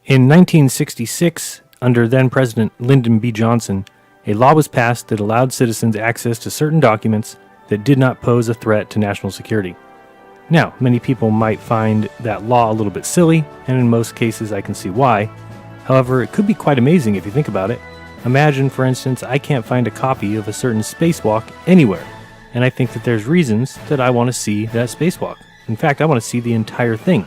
In 1966, under then-President Lyndon B. Johnson, a law was passed that allowed citizens access to certain documents that did not pose a threat to national security. Now, many people might find that law a little bit silly, and in most cases I can see why. However, it could be quite amazing if you think about it. Imagine, for instance, I can't find a copy of a certain spacewalk anywhere, and I think that there's reasons that I want to see that spacewalk. In fact, I want to see the entire thing.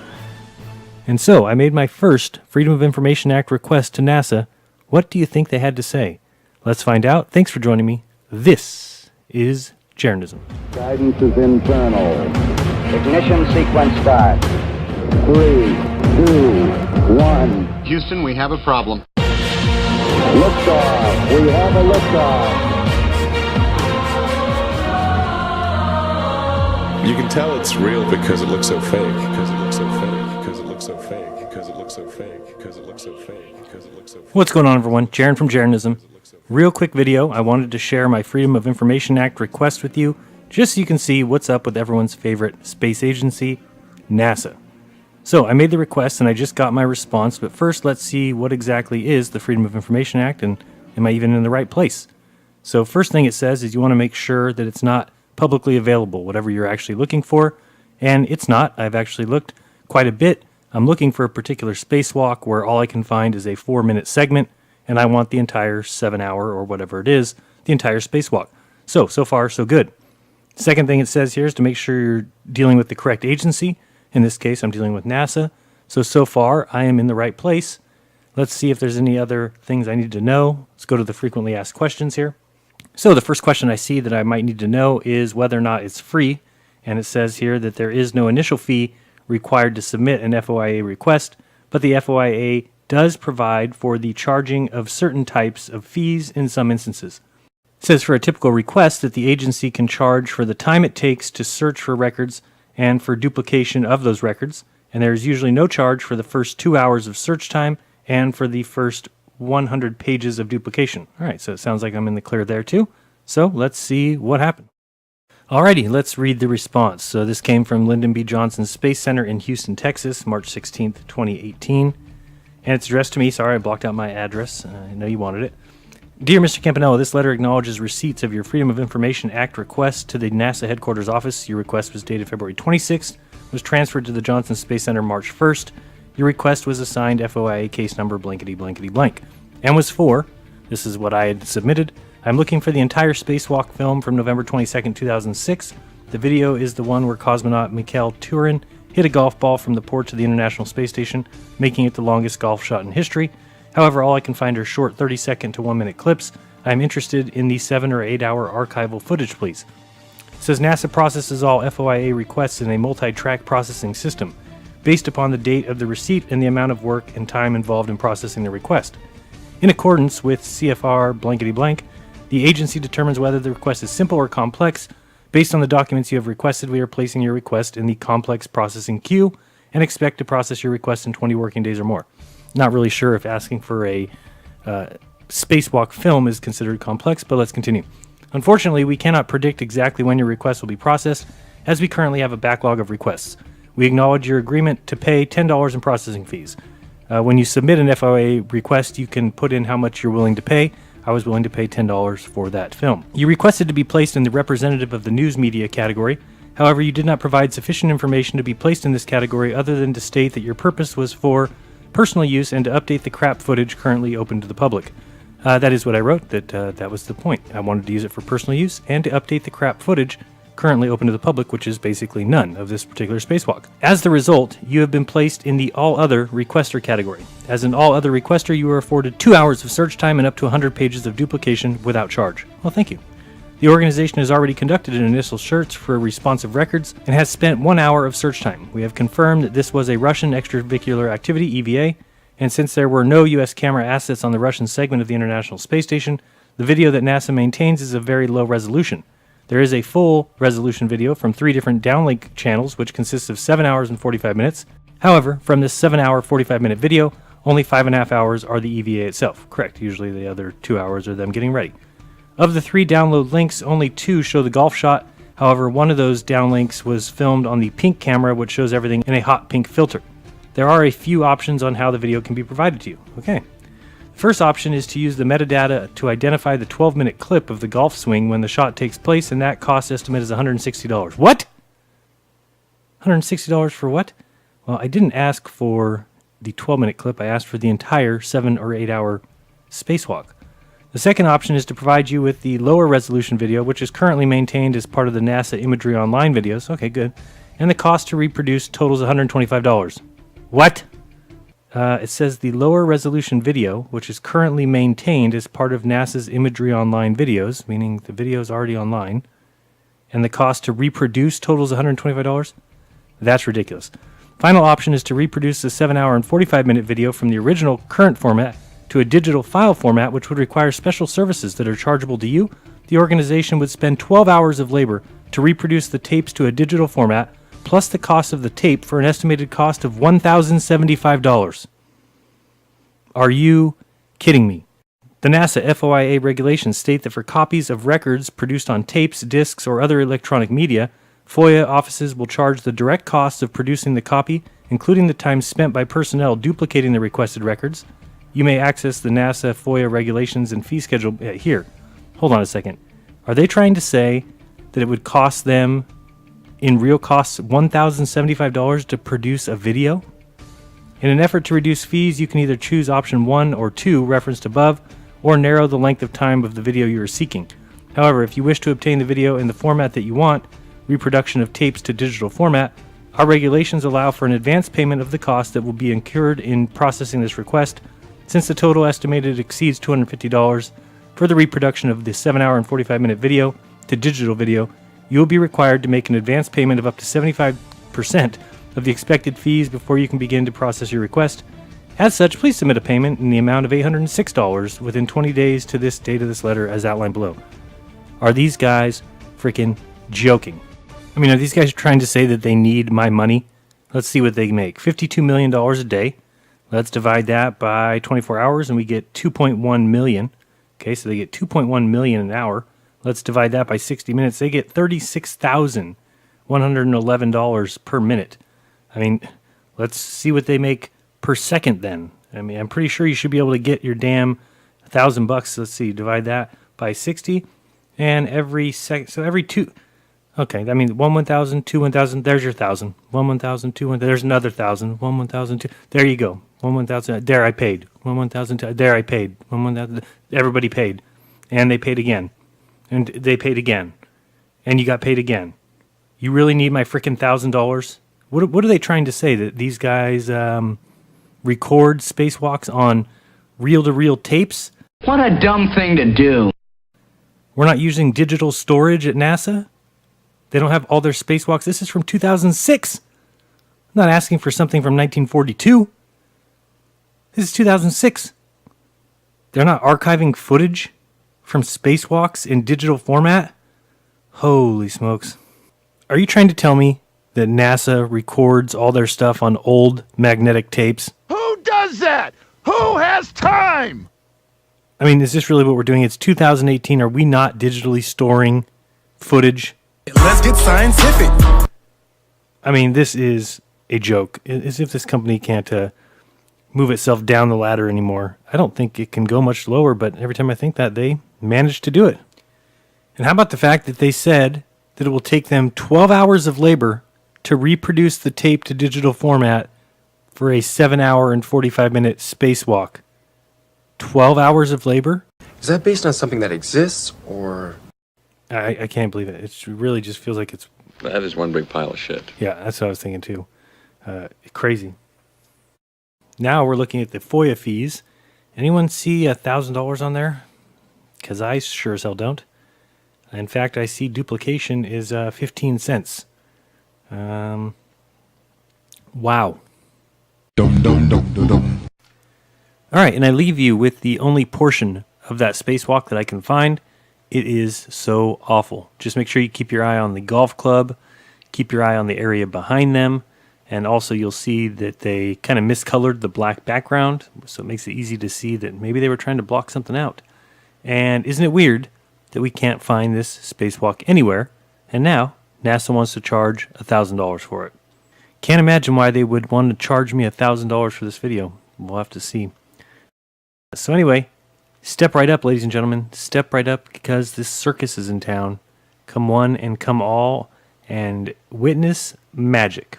And so, I made my first Freedom of Information Act request to NASA. What do you think they had to say? Let's find out. Thanks for joining me. This is Jeranism. Guidance is internal. Ignition sequence start. 3, 2, 1. Houston, we have a problem. Liftoff. We have a liftoff. You can tell it's real because it looks so fake. Because it looks so fake. Because it looks so fake. Because it looks so fake. Because it looks so fake. Because it looks so fake. What's going on, everyone? Jaren from Jeranism. Real quick video. I wanted to share my Freedom of Information Act request with you, just so you can see what's up with everyone's favorite space agency, NASA. So I made the request and I just got my response, but first let's see what exactly is the Freedom of Information Act and am I even in the right place? So first thing it says is you want to make sure that it's not publicly available, whatever you're actually looking for, and it's not. I've actually looked quite a bit. I'm looking for a particular spacewalk where all I can find is a 4-minute segment, and I want the entire 7-hour or whatever it is, the entire spacewalk. So far, so good. Second thing it says here is to make sure you're dealing with the correct agency. In this case, I'm dealing with NASA. So far, I am in the right place. Let's see if there's any other things I need to know. Let's go to the frequently asked questions here. So the first question I see that I might need to know is whether or not it's free. And it says here that there is no initial fee required to submit an FOIA request, but the FOIA does provide for the charging of certain types of fees in some instances. It says for a typical request that the agency can charge for the time it takes to search for records and for duplication of those records, and there is usually no charge for the first 2 hours of search time and for the first 100 pages of duplication. All right, so it sounds like I'm in the clear there too. So let's see what happened. Alrighty, let's read the response. So this came from Lyndon B. Johnson Space Center in Houston, Texas, March 16th, 2018. And it's addressed to me. Sorry, I blocked out my address. I know you wanted it. Dear Mr. Campanella, this letter acknowledges receipts of your Freedom of Information Act request to the NASA headquarters office. Your request was dated February 26th, was transferred to the Johnson Space Center March 1st. Your request was assigned FOIA case number blankety blankety blank, and was for, this is what I had submitted, I'm looking for the entire spacewalk film from November 22nd, 2006. The video is the one where cosmonaut Mikhail Turin hit a golf ball from the port to the International Space Station, making it the longest golf shot in history. However, all I can find are short 30-second to 1-minute clips. I'm interested in the 7 or 8 hour archival footage, please. It says NASA processes all FOIA requests in a multi-track processing system, based upon the date of the receipt and the amount of work and time involved in processing the request. In accordance with CFR blankety blank, the agency determines whether the request is simple or complex. Based on the documents you have requested, we are placing your request in the complex processing queue and expect to process your request in 20 working days or more. Not really sure if asking for a spacewalk film is considered complex, but let's continue. Unfortunately, we cannot predict exactly when your request will be processed, as we currently have a backlog of requests. We acknowledge your agreement to pay $10 in processing fees. When you submit an FOIA request, you can put in how much you're willing to pay. I was willing to pay $10 for that film. You requested to be placed in the representative of the news media category. However, you did not provide sufficient information to be placed in this category other than to state that your purpose was for personal use and to update the crap footage currently open to the public. That is what I wrote, that was the point. I wanted to use it for personal use and to update the crap footage currently open to the public, which is basically none of this particular spacewalk. As the result, you have been placed in the All Other Requester category. As an All Other Requester, you are afforded 2 hours of search time and up to 100 pages of duplication without charge. Well, thank you. The organization has already conducted an initial search for responsive records and has spent 1 hour of search time. We have confirmed that this was a Russian extravehicular activity, EVA, and since there were no U.S. camera assets on the Russian segment of the International Space Station, the video that NASA maintains is of very low resolution. There is a full resolution video from 3 different downlink channels, which consists of 7 hours and 45 minutes. However, from this 7-hour, 45-minute video, only 5.5 hours are the EVA itself. Correct, usually the other 2 hours are them getting ready. Of the 3 download links, only 2 show the golf shot. However, one of those downlinks was filmed on the pink camera, which shows everything in a hot pink filter. There are a few options on how the video can be provided to you. Okay. The first option is to use the metadata to identify the 12-minute clip of the golf swing when the shot takes place, and that cost estimate is $160. What? $160 for what? Well, I didn't ask for the 12-minute clip. I asked for the entire 7 or 8 hour spacewalk. The second option is to provide you with the lower resolution video, which is currently maintained as part of the NASA Imagery Online videos. Okay, good. And the cost to reproduce totals $125. What? It says the lower resolution video, which is currently maintained as part of NASA's Imagery Online videos, meaning the video is already online, and the cost to reproduce totals $125? That's ridiculous. Final option is to reproduce the 7-hour and 45-minute video from the original current format to a digital file format, which would require special services that are chargeable to you. The organization would spend 12 hours of labor to reproduce the tapes to a digital format, plus the cost of the tape for an estimated cost of $1,075. Are you kidding me? The NASA FOIA regulations state that for copies of records produced on tapes, discs, or other electronic media, FOIA offices will charge the direct cost of producing the copy, including the time spent by personnel duplicating the requested records. You may access the NASA FOIA regulations and fee schedule here. Hold on a second. Are they trying to say that it would cost them, in real costs, $1,075 to produce a video? In an effort to reduce fees, you can either choose option 1 or 2 referenced above, or narrow the length of time of the video you are seeking. However, if you wish to obtain the video in the format that you want, reproduction of tapes to digital format, our regulations allow for an advance payment of the cost that will be incurred in processing this request. Since the total estimated exceeds $250 for the reproduction of the 7-hour and 45-minute video to digital video, you will be required to make an advance payment of up to 75% of the expected fees before you can begin to process your request. As such, please submit a payment in the amount of $806 within 20 days to this date of this letter as outlined below. Are these guys freaking joking? I mean, are these guys trying to say that they need my money? Let's see what they make. $52 million a day. Let's divide that by 24 hours and we get 2.1 million. Okay, so they get 2.1 million an hour. Let's divide that by 60 minutes. They get $36,111 per minute. I mean, let's see what they make per second then. I mean, I'm pretty sure you should be able to get your damn $1,000. Let's see, divide that by 60. And every second, so every two. Okay, I mean, 1,000, 2, 1,000, there's your 1,000. 1,000, 2, 1,000, there's another 1,000. 1,000, 2, there you go. 1,000, there I paid. 1,000, there I paid. 1,000, everybody paid. And they paid again. And they paid again. And you got paid again. You really need my freaking $1,000? What are they trying to say? That these guys record spacewalks on reel-to-reel tapes? What a dumb thing to do. We're not using digital storage at NASA? They don't have all their spacewalks. This is from 2006. I'm not asking for something from 1942. This is 2006. They're not archiving footage from spacewalks in digital format? Holy smokes. Are you trying to tell me that NASA records all their stuff on old magnetic tapes? Who does that? Who has time? I mean, is this really what we're doing? It's 2018. Are we not digitally storing footage? Let's get scientific. I mean, this is a joke. As if this company can't move itself down the ladder anymore. I don't think it can go much lower, but every time I think that, they manage to do it. And how about the fact that they said that it will take them 12 hours of labor to reproduce the tape to digital format for a 7-hour and 45-minute spacewalk? 12 hours of labor? Is that based on something that exists, or... I can't believe it. It really just feels like it's... That is one big pile of shit. Yeah, that's what I was thinking too. Crazy. Now we're looking at the FOIA fees. Anyone see $1,000 on there? Because I sure as hell don't. In fact, I see duplication is 15 cents. Wow. All right, and I leave you with the only portion of that spacewalk that I can find. It is so awful. Just make sure you keep your eye on the golf club, keep your eye on the area behind them, and also you'll see that they kind of miscolored the black background, so it makes it easy to see that maybe they were trying to block something out. And isn't it weird that we can't find this spacewalk anywhere, and now NASA wants to charge $1,000 for it? Can't imagine why they would want to charge me $1,000 for this video. We'll have to see. So anyway, step right up, ladies and gentlemen. Step right up, because this circus is in town. Come one and come all and witness magic.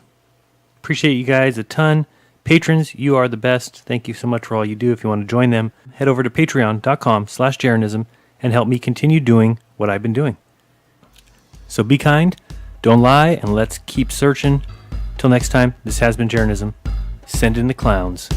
Appreciate you guys a ton. Patrons, you are the best. Thank you so much for all you do. If you want to join them, head over to patreon.com/jeranism and help me continue doing what I've been doing. So be kind, don't lie, and let's keep searching. Till next time, this has been Jeranism. Send in the clowns.